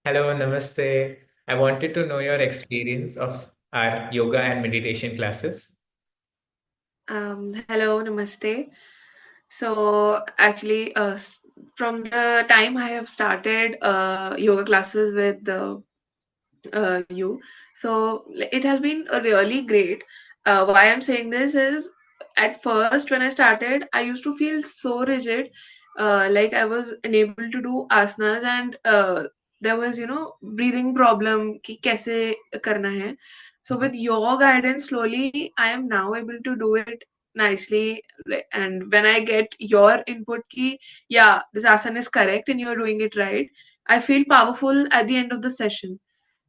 Hello, namaste. I wanted to know your experience of our yoga and meditation classes. Hello, namaste. So actually, from the time I have started yoga classes with you, so it has been really great. Why I'm saying this is, at first when I started, I used to feel so rigid, like I was unable to do asanas, and there was breathing problem कि कैसे करना है. So with your guidance, slowly I am now able to do it nicely. And when I get your input ki yeah, this asana is correct and you're doing it right, I feel powerful at the end of the session.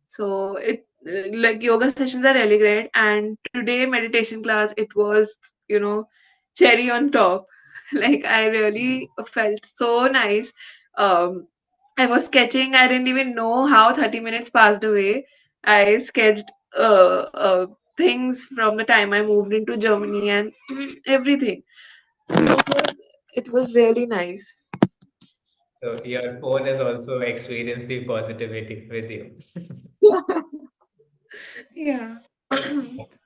So it like yoga sessions are really great, and today meditation class, it was cherry on top. Like I really felt so nice. Um, I was sketching. I didn't even know how 30 minutes passed away. I sketched things from the time I moved into Germany and everything. It was really nice. So your phone has also experienced the positivity with you. Yeah. That's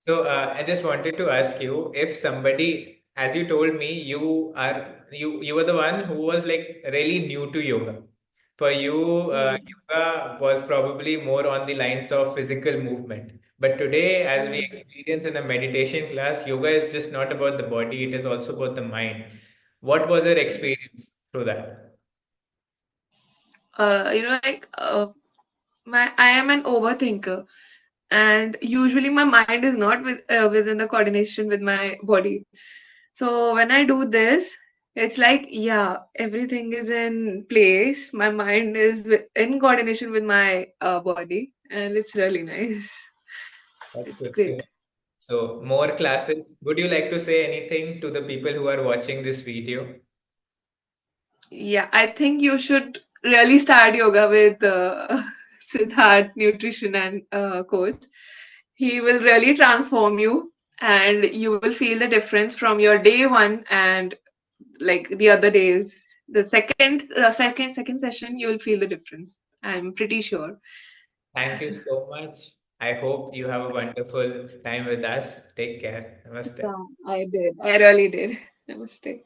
So, I just wanted to ask you if somebody, as you told me, you were the one who was like really new to yoga. For you, mm, yoga was probably more on the lines of physical movement. But today, as we mm. experience in a meditation class, yoga is just not about the body; it is also about the mind. What was your experience through that? like I am an overthinker, and usually my mind is not within the coordination with my body. So when I do this, it's like yeah, everything is in place. My mind is in coordination with my body, and it's really nice. That's It's good to great. know. So, more classes. Would you like to say anything to the people who are watching this video? Yeah, I think you should really start yoga with Siddharth Nutrition and Coach. He will really transform you, and you will feel the difference from your day one and like the other days. The second session, you will feel the difference. I'm pretty sure. Thank you so much. I hope you have a wonderful time with us. Take care. Namaste. Yeah, I did. I really did. Namaste.